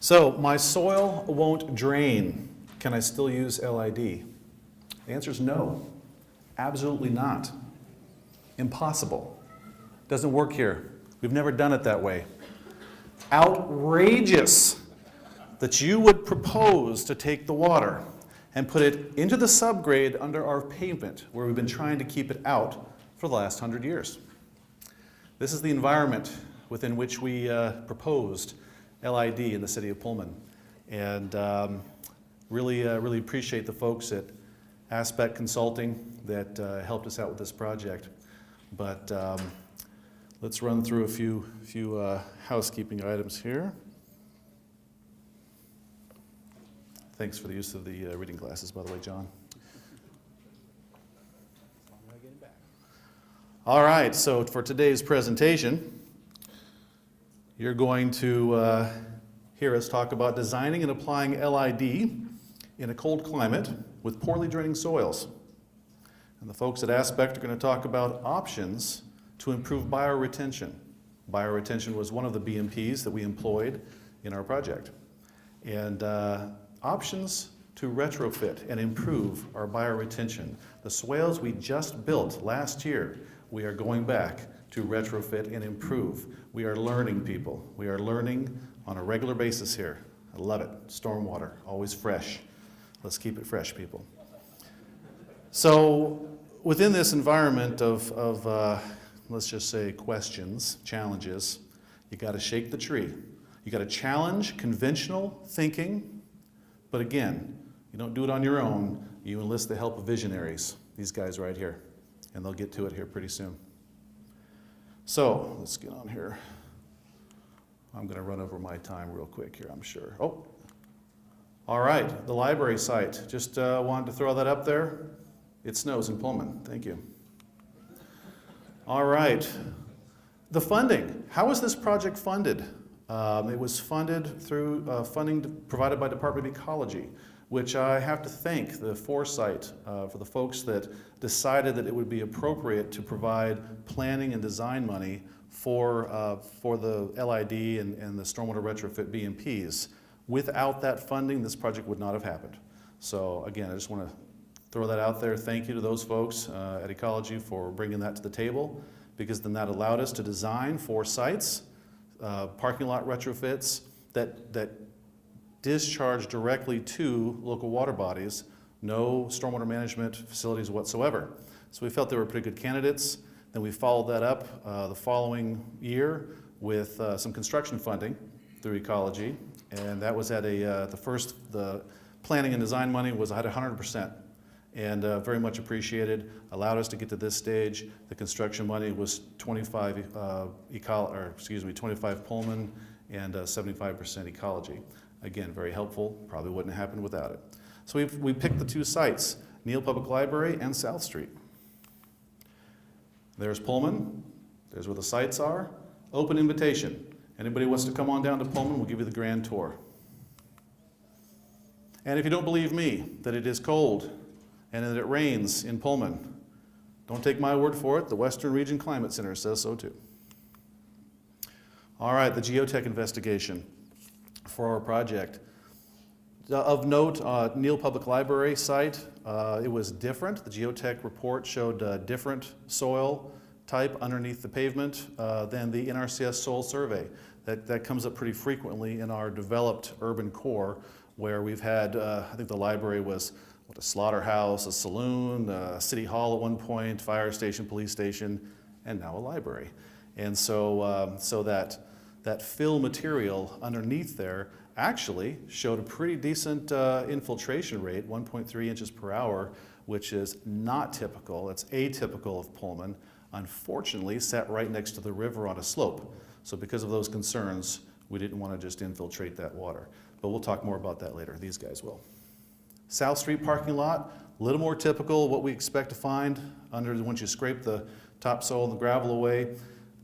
So my soil won't drain. Can I still use LID? The answer is no. Absolutely not. Impossible. Doesn't work here. We've never done it that way. Outrageous that you would propose to take the water and put it into the subgrade under our pavement, where we've been trying to keep it out for the last 100 years. This is the environment within which we proposed LID in the City of Pullman. And really appreciate the folks at Aspect Consulting that helped us out with this project. But let's run through a few housekeeping items here. Thanks for the use of the reading glasses, by the way, John. All right, so for today's presentation, you're going to hear us talk about designing and applying LID in a cold climate with poorly draining soils. And the folks at Aspect are going to talk about options to improve bioretention. Bioretention was one of the BMPs that we employed in our project. And options to retrofit and improve our bioretention. The swales we just built last year, we are going back to retrofit and improve. We are learning, people. We are learning on a regular basis here. I love it. Stormwater, always fresh. Let's keep it fresh, people. So within this environment of let's just say questions, challenges, you got to shake the tree. You got to challenge conventional thinking. But again, you don't do it on your own. You enlist the help of visionaries, these guys right here. And they'll get to it here pretty soon. So let's get on here. I'm going to run over my time real quick here, I'm sure. Oh, all right, the library site. Just wanted to throw that up there. It snows in Pullman. Thank you. All right, the funding. How was this project funded? It was funded through funding provided by Department of Ecology, which I have to thank the foresight for the folks that decided that it would be appropriate to provide planning and design money for the LID and the stormwater retrofit BMPs. Without that funding, this project would not have happened. So again, I just want to throw that out there. Thank you to those folks at Ecology for bringing that to the table, because then that allowed us to design 4 sites, parking lot retrofits that discharge directly to local water bodies, no stormwater management facilities whatsoever. So we felt they were pretty good candidates. Then we followed that up the following year with some construction funding through Ecology, and that was at the planning and design money was at 100%. And very much appreciated, allowed us to get to this stage. The construction money was 25 Pullman and 75% Ecology. Again, very helpful, probably wouldn't have happened without it. So we picked the 2 sites, Neal Public Library and South Street. There's Pullman, there's where the sites are. Open invitation. Anybody wants to come on down to Pullman, we'll give you the grand tour. And if you don't believe me that it is cold, and that it rains in Pullman, don't take my word for it, the Western Region Climate Center says so too. All right, the geotech investigation for our project. Of note, Neal Public Library site, it was different. The geotech report showed different soil type underneath the pavement than the NRCS soil survey. That comes up pretty frequently in our developed urban core, where we've had, I think the library was a slaughterhouse, a saloon, a city hall at one point, fire station, police station, and now a library. And so, that fill material underneath there actually showed a pretty decent infiltration rate, 1.3 inches per hour, which is not typical. It's atypical of Pullman. Unfortunately, sat right next to the river on a slope. So because of those concerns, we didn't want to just infiltrate that water. But we'll talk more about that later. These guys will. South Street parking lot, a little more typical of what we expect to find once you scrape the topsoil and the gravel away.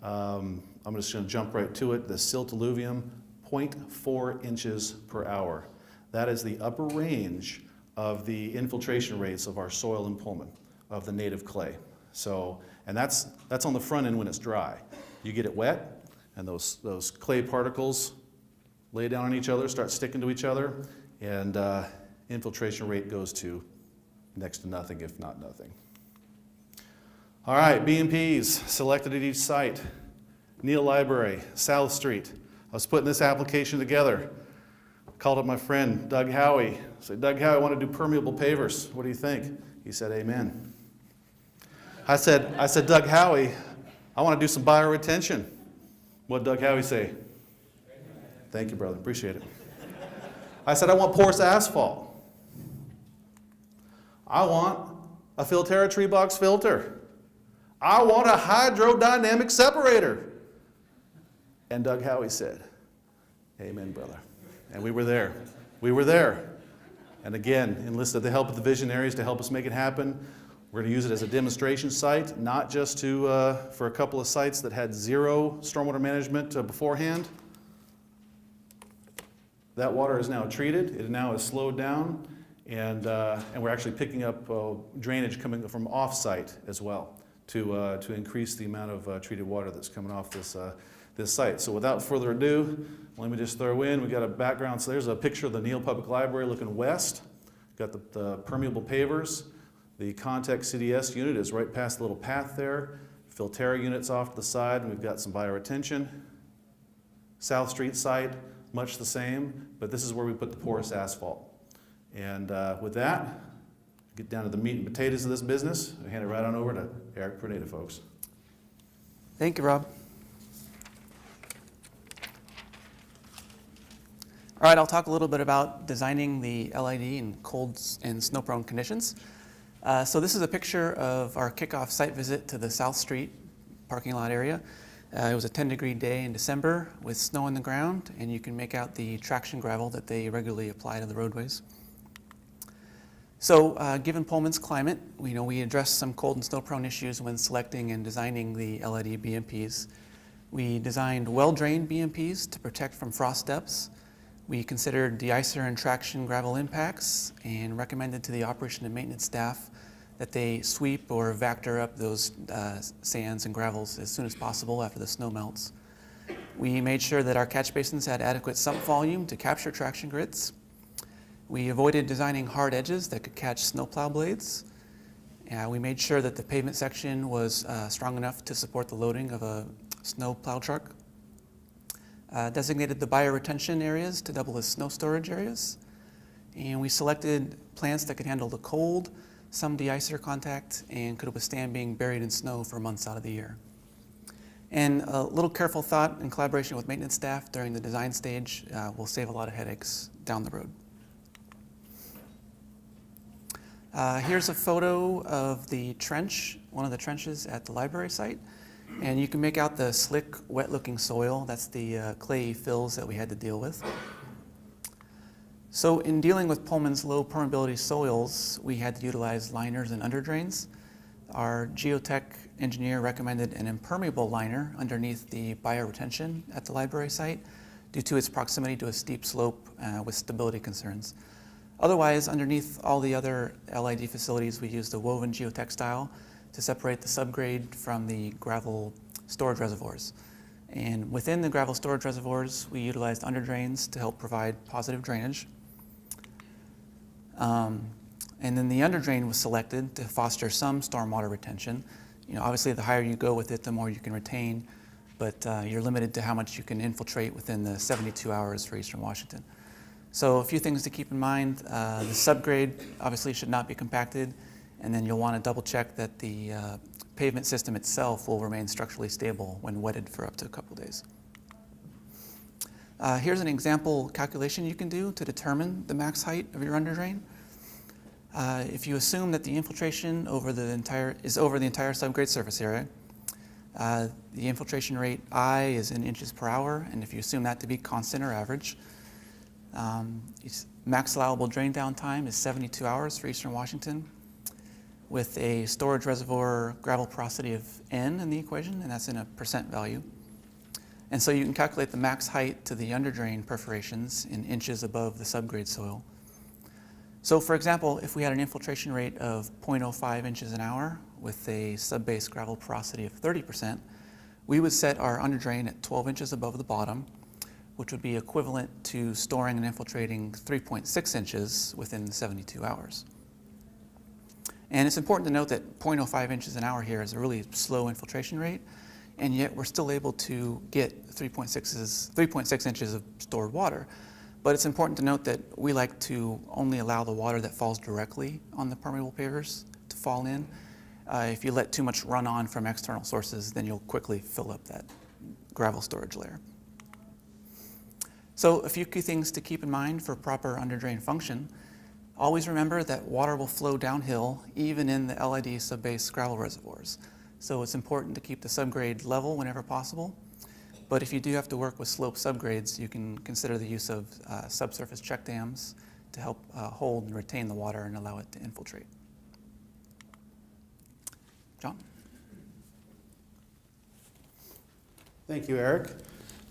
I'm just going to jump right to it. The silt alluvium, 0.4 inches per hour. That is the upper range of the infiltration rates of our soil in Pullman, of the native clay. So, and that's on the front end when it's dry. You get it wet, and those clay particles lay down on each other, start sticking to each other, and infiltration rate goes to next to nothing, if not nothing. All right, BMPs selected at each site. Neal Library, South Street. I was putting this application together. Called up my friend, Doug Howie. I said, Doug Howie, I want to do permeable pavers. What do you think? He said, amen. I said, Doug Howie, I want to do some bioretention. What did Doug Howie say? Thank you, brother. Appreciate it. I said, I want porous asphalt. I want a Filterra tree box filter. I want a hydrodynamic separator. And Doug Howie said, amen, brother. And we were there. We were there. And again, enlisted the help of the visionaries to help us make it happen. We're going to use it as a demonstration site, not just for a couple of sites that had zero stormwater management beforehand. That water is now treated. It now is slowed down. And we're actually picking up drainage coming from off-site as well to increase the amount of treated water that's coming off this site. So without further ado, let me just throw in, we got a background. So there's a picture of the Neal Public Library looking west. Got the permeable pavers. The contact CDS unit is right past the little path there. Filterra units off to the side, and we've got some bioretention. South Street site, much the same, but this is where we put the porous asphalt. And with that, get down to the meat and potatoes of this business. I hand it right on over to Erik Pruneda, folks. Thank you, Rob. All right, I'll talk a little bit about designing the LID in cold and snow-prone conditions. So this is a picture of our kickoff site visit to the South Street parking lot area. It was a 10-degree day in December with snow on the ground, and you can make out the traction gravel that they regularly apply to the roadways. So given Pullman's climate, we addressed some cold and snow-prone issues when selecting and designing the LID BMPs. We designed well-drained BMPs to protect from frost depths. We considered de-icer and traction gravel impacts and recommended to the operation and maintenance staff that they sweep or vector up those sands and gravels as soon as possible after the snow melts. We made sure that our catch basins had adequate sump volume to capture traction grids. We avoided designing hard edges that could catch snowplow blades. We made sure that the pavement section was strong enough to support the loading of a snow plow truck. Designated the bioretention areas to double as snow storage areas. And we selected plants that could handle the cold, some de-icer contact, and could withstand being buried in snow for months out of the year. And a little careful thought in collaboration with maintenance staff during the design stage will save a lot of headaches down the road. Here's a photo of the trench, one of the trenches at the library site. And you can make out the slick, wet-looking soil. That's the clay fills that we had to deal with. So in dealing with Pullman's low permeability soils, we had to utilize liners and underdrains. Our geotech engineer recommended an impermeable liner underneath the bioretention at the library site due to its proximity to a steep slope with stability concerns. Otherwise, underneath all the other LID facilities, we used a woven geotextile to separate the subgrade from the gravel storage reservoirs. And within the gravel storage reservoirs, we utilized underdrains to help provide positive drainage. And then the underdrain was selected to foster some stormwater retention. Obviously the higher you go with it, the more you can retain, but you're limited to how much you can infiltrate within the 72 hours for Eastern Washington. So a few things to keep in mind. The subgrade obviously should not be compacted. And then you'll want to double check that the pavement system itself will remain structurally stable when wetted for up to a couple days. Here's an example calculation you can do to determine the max height of your underdrain. If you assume that the infiltration is over the entire subgrade surface area, the infiltration rate I is in inches per hour, and if you assume that to be constant or average, max allowable drain down time is 72 hours for Eastern Washington, with a storage reservoir gravel porosity of N in the equation, and that's in a percent value. And so you can calculate the max height to the underdrain perforations in inches above the subgrade soil. So for example, if we had an infiltration rate of 0.05 inches an hour with a subbase gravel porosity of 30%, we would set our underdrain at 12 inches above the bottom, which would be equivalent to storing and infiltrating 3.6 inches within 72 hours. And it's important to note that 0.05 inches an hour here is a really slow infiltration rate, and yet we're still able to get 3.6 inches of stored water. But it's important to note that we like to only allow the water that falls directly on the permeable pavers to fall in. If you let too much run on from external sources, then you'll quickly fill up that gravel storage layer. So a few key things to keep in mind for proper underdrain function. Always remember that water will flow downhill even in the LID subbase gravel reservoirs. So it's important to keep the subgrade level whenever possible. But if you do have to work with slope subgrades, you can consider the use of subsurface check dams to help hold and retain the water and allow it to infiltrate. John? Thank you, Eric.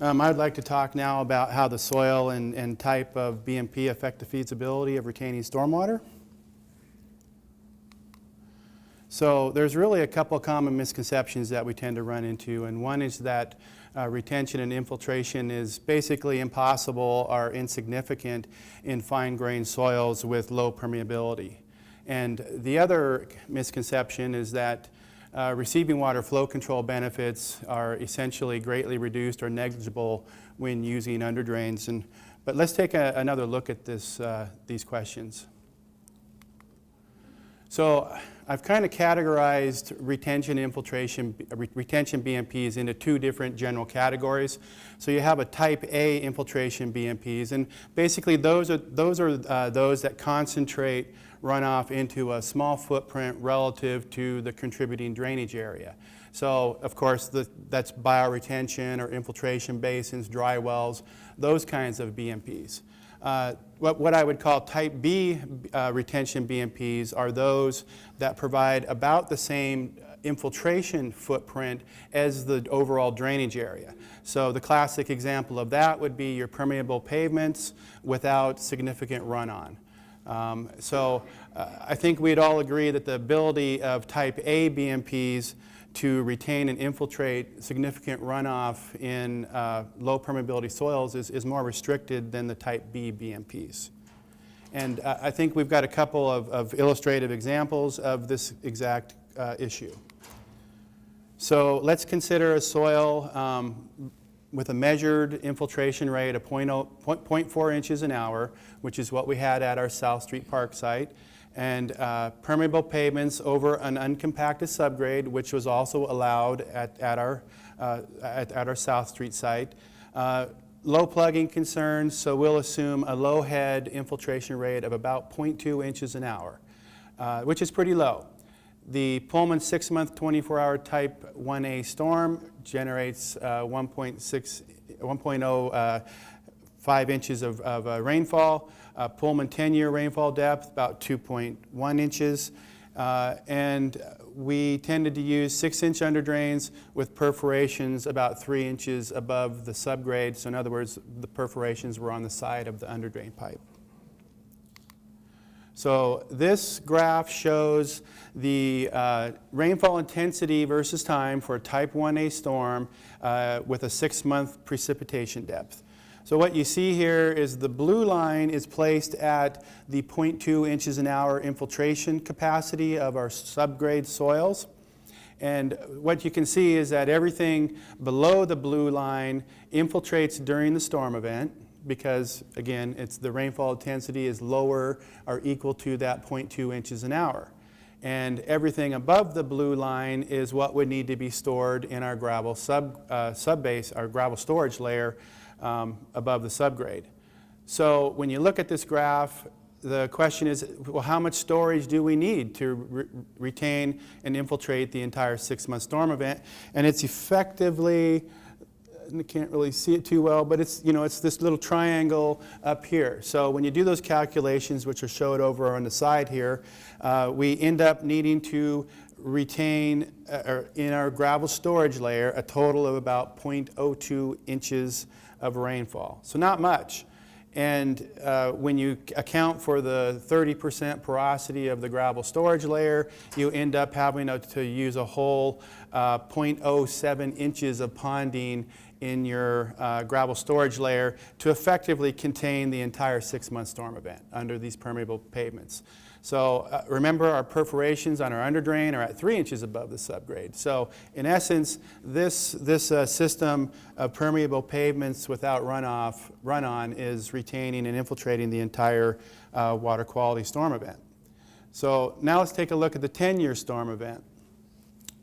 I'd like to talk now about how the soil and type of BMP affect the feasibility of retaining stormwater. So there's really a couple common misconceptions that we tend to run into, and one is that retention and infiltration is basically impossible or insignificant in fine-grained soils with low permeability. And the other misconception is that receiving water flow control benefits are essentially greatly reduced or negligible when using underdrains. But let's take another look at these questions. So I've kind of categorized retention BMPs into two different general categories. So you have a type A infiltration BMPs, and basically those are those that concentrate runoff into a small footprint relative to the contributing drainage area. So of course that's bioretention or infiltration basins, dry wells, those kinds of BMPs. What I would call type B retention BMPs are those that provide about the same infiltration footprint as the overall drainage area. So the classic example of that would be your permeable pavements without significant run-on. I think we'd all agree that the ability of type A BMPs to retain and infiltrate significant runoff in low permeability soils is more restricted than the type B BMPs. And I think we've got a couple of illustrative examples of this exact issue. So let's consider a soil with a measured infiltration rate of 0.4 inches an hour, which is what we had at our South Street Park site, and permeable pavements over an uncompacted subgrade, which was also allowed at our South Street site. Low plugging concerns, so we'll assume a low head infiltration rate of about 0.2 inches an hour, which is pretty low. The Pullman 6-month 24-hour type 1A storm generates 1.05 inches of rainfall. Pullman 10-year rainfall depth, about 2.1 inches. And we tended to use 6-inch underdrains with perforations about 3 inches above the subgrade. So in other words, the perforations were on the side of the underdrain pipe. So this graph shows the rainfall intensity versus time for a type 1A storm with a 6-month precipitation depth. So what you see here is the blue line is placed at the 0.2 inches an hour infiltration capacity of our subgrade soils. And what you can see is that everything below the blue line infiltrates during the storm event because, again, the rainfall intensity is lower or equal to that 0.2 inches an hour. And everything above the blue line is what would need to be stored in our gravel subbase, our gravel storage layer above the subgrade. So when you look at this graph, the question is, well, how much storage do we need to retain and infiltrate the entire 6-month storm event? And it's effectively, you can't really see it too well, but it's this little triangle up here. So when you do those calculations, which are showed over on the side here, we end up needing to retain in our gravel storage layer a total of about 0.02 inches of rainfall. So not much. And when you account for the 30% porosity of the gravel storage layer, you end up having to use a whole 0.07 inches of ponding in your gravel storage layer to effectively contain the entire 6-month storm event under these permeable pavements. So remember, our perforations on our underdrain are at 3 inches above the subgrade. So in essence, this system of permeable pavements without run-on is retaining and infiltrating the entire water quality storm event. So now let's take a look at the 10-year storm event.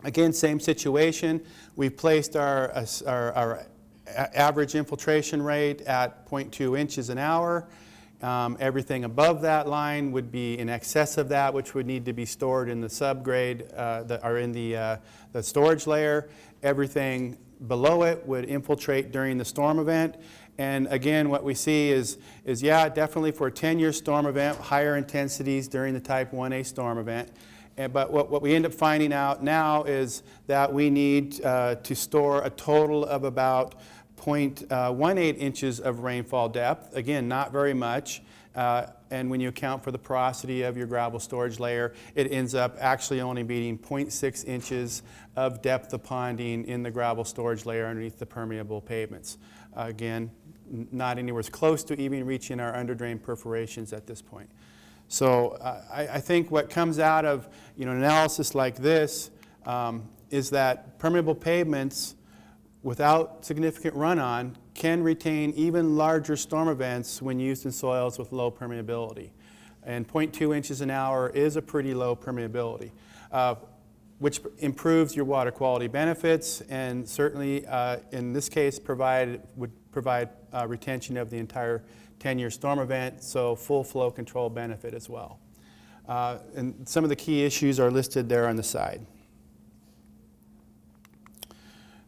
Again, same situation. We've placed our average infiltration rate at 0.2 inches an hour. Everything above that line would be in excess of that, which would need to be stored in the subgrade or in the storage layer. Everything below it would infiltrate during the storm event. And again, what we see is yeah, definitely for a 10-year storm event, higher intensities during the Type 1A storm event. But what we end up finding out now is that we need to store a total of about 0.18 inches of rainfall depth. Again, not very much. And when you account for the porosity of your gravel storage layer, it ends up actually only being 0.6 inches of depth of ponding in the gravel storage layer underneath the permeable pavements. Again, not anywhere close to even reaching our underdrain perforations at this point. So I think what comes out of an analysis like this is that permeable pavements without significant run-on can retain even larger storm events when used in soils with low permeability. And 0.2 inches an hour is a pretty low permeability, which improves your water quality benefits and certainly in this case would provide retention of the entire 10-year storm event, so full flow control benefit as well. And some of the key issues are listed there on the side.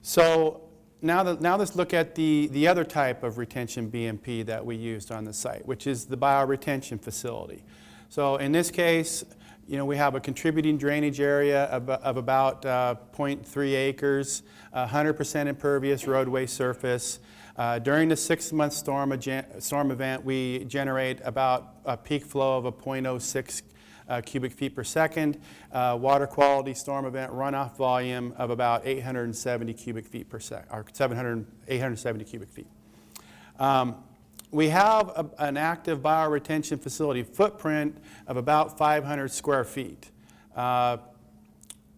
So now let's look at the other type of retention BMP that we used on the site, which is the bioretention facility. So in this case, we have a contributing drainage area of about 0.3 acres, 100% impervious roadway surface. During the 6-month storm event, we generate about a peak flow of a 0.06 cubic feet per second, water quality storm event runoff volume of about 870 cubic feet per second, or 870 cubic feet. We have an active bioretention facility footprint of about 500 square feet.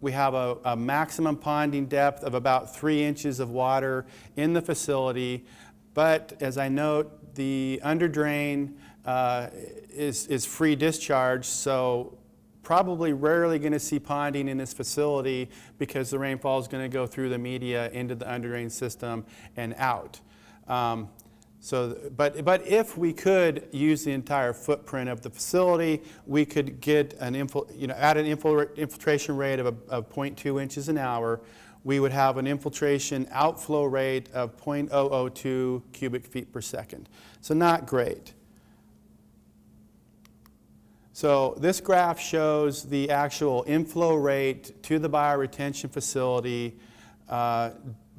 We have a maximum ponding depth of about 3 inches of water in the facility, but as I note, the underdrain is free discharge, so probably rarely going to see ponding in this facility because the rainfall is going to go through the media into the underdrain system and out. But if we could use the entire footprint of the facility, we could get at an infiltration rate of 0.2 inches an hour. We would have an infiltration outflow rate of 0.002 cubic feet per second. So not great. So this graph shows the actual inflow rate to the bioretention facility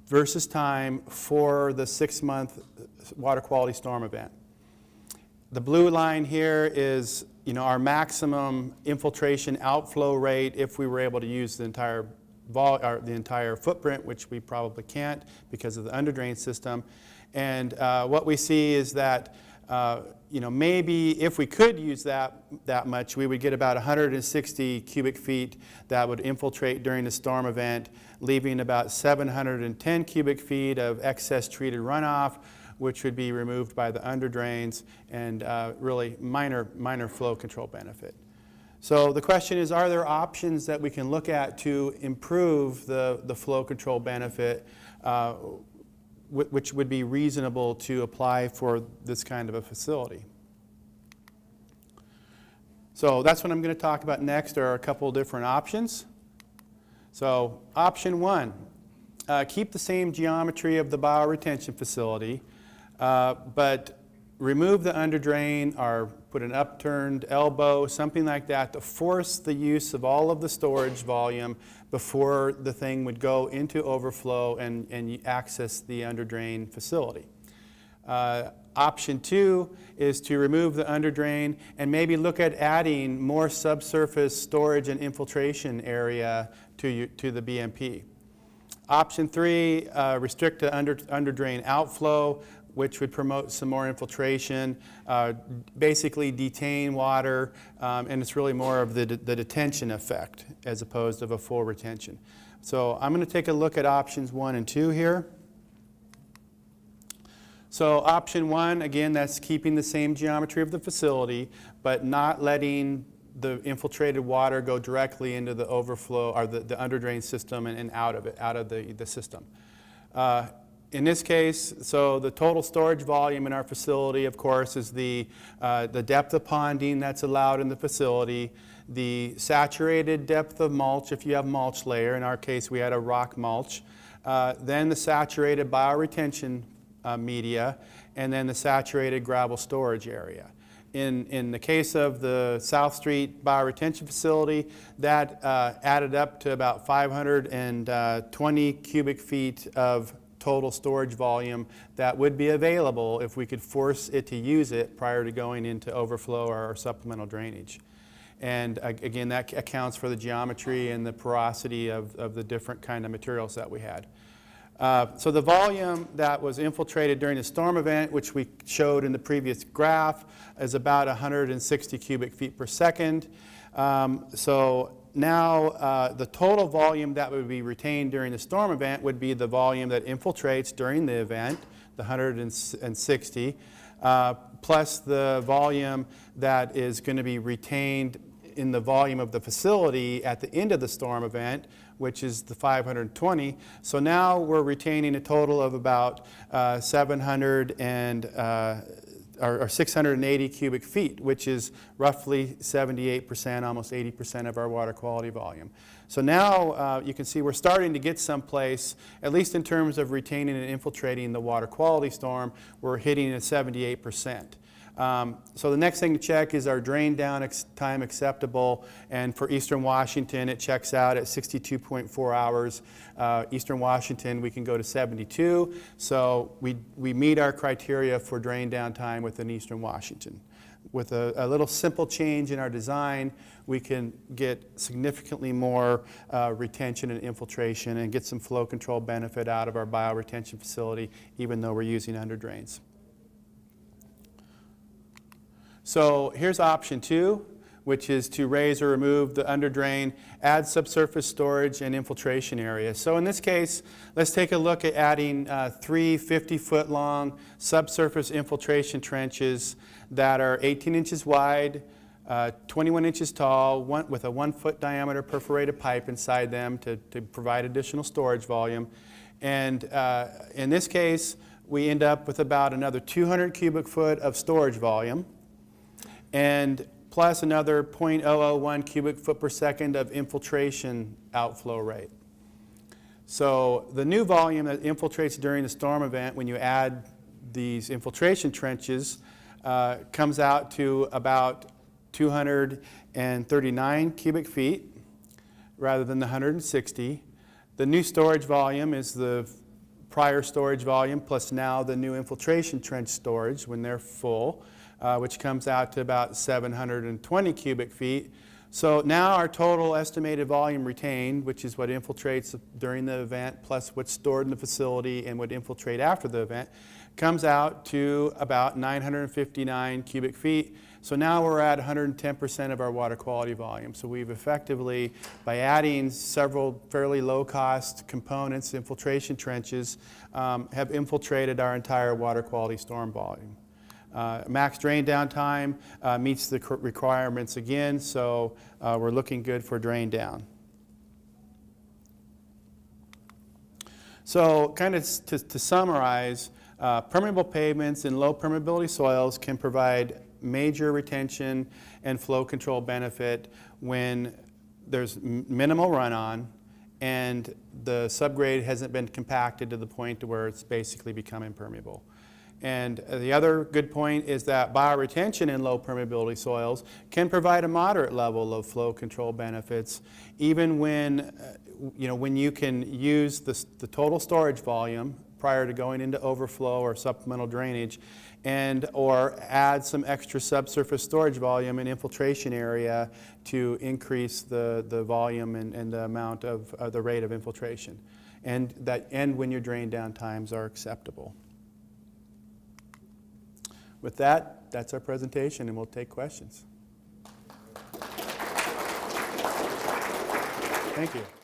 versus time for the 6-month water quality storm event. The blue line here is our maximum infiltration outflow rate if we were able to use the entire footprint, which we probably can't because of the underdrain system. And what we see is that maybe if we could use that much, we would get about 160 cubic feet that would infiltrate during the storm event, leaving about 710 cubic feet of excess treated runoff, which would be removed by the underdrains and really minor flow control benefit. So the question is, are there options that we can look at to improve the flow control benefit which would be reasonable to apply for this kind of a facility? So that's what I'm going to talk about next. There are a couple different options. So option 1, keep the same geometry of the bioretention facility, but remove the underdrain or put an upturned elbow, something like that, to force the use of all of the storage volume before the thing would go into overflow and access the underdrain facility. Option 2 is to remove the underdrain and maybe look at adding more subsurface storage and infiltration area to the BMP. Option 3, restrict the under drain outflow, which would promote some more infiltration, basically detain water, and it's really more of the detention effect as opposed to a full retention. So I'm going to take a look at options 1 and 2 here. So option 1, again, that's keeping the same geometry of the facility, but not letting the infiltrated water go directly into the overflow or the underdrain system and out of it, out of the system. In this case, so the total storage volume in our facility, of course, is the depth of ponding that's allowed in the facility, the saturated depth of mulch if you have mulch layer. In our case, we had a rock mulch. Then the saturated bioretention media, and then the saturated gravel storage area. In the case of the South Street bioretention facility, that added up to about 520 cubic feet of total storage volume that would be available if we could force it to use it prior to going into overflow or supplemental drainage. And again, that accounts for the geometry and the porosity of the different kind of materials that we had. So the volume that was infiltrated during the storm event, which we showed in the previous graph, is about 160 cubic feet per second. So now the total volume that would be retained during the storm event would be the volume that infiltrates during the event, the 160, plus the volume that is going to be retained in the volume of the facility at the end of the storm event, which is the 520. So now we're retaining a total of about 680 cubic feet, which is roughly 78%, almost 80% of our water quality volume. So now you can see we're starting to get someplace, at least in terms of retaining and infiltrating the water quality storm, we're hitting at 78%. So the next thing to check is our drain down time acceptable, and for Eastern Washington it checks out at 62.4 hours. Eastern Washington we can go to 72, so we meet our criteria for drain down time within Eastern Washington. With a little simple change in our design, we can get significantly more retention and infiltration and get some flow control benefit out of our bioretention facility, even though we're using under drains. So here's option 2, which is to raise or remove the underdrain, add subsurface storage and infiltration areas. So in this case, let's take a look at adding 3 50-foot long subsurface infiltration trenches that are 18 inches wide, 21 inches tall, with a 1-foot diameter perforated pipe inside them to provide additional storage volume. And in this case, we end up with about another 200 cubic foot of storage volume, and plus another 0.001 cubic foot per second of infiltration outflow rate. So the new volume that infiltrates during the storm event, when you add these infiltration trenches, comes out to about 239 cubic feet rather than the 160. The new storage volume is the prior storage volume plus now the new infiltration trench storage when they're full, which comes out to about 720 cubic feet. So now our total estimated volume retained, which is what infiltrates during the event plus what's stored in the facility and would infiltrate after the event, comes out to about 959 cubic feet. So now we're at 110% of our water quality volume. So we've effectively, by adding several fairly low-cost components, infiltration trenches, have infiltrated our entire water quality storm volume. Max drain down time meets the requirements again, so we're looking good for drain down. So kind of to summarize, permeable pavements in low permeability soils can provide major retention and flow control benefit when there's minimal run-on and the subgrade hasn't been compacted to the point to where it's basically become impermeable. And the other good point is that bioretention in low permeability soils can provide a moderate level of flow control benefits, even when, when you can use the total storage volume prior to going into overflow or supplemental drainage and or add some extra subsurface storage volume and infiltration area to increase the volume and the amount of the rate of infiltration. And when your drain down times are acceptable. With that, that's our presentation, and we'll take questions. Thank you.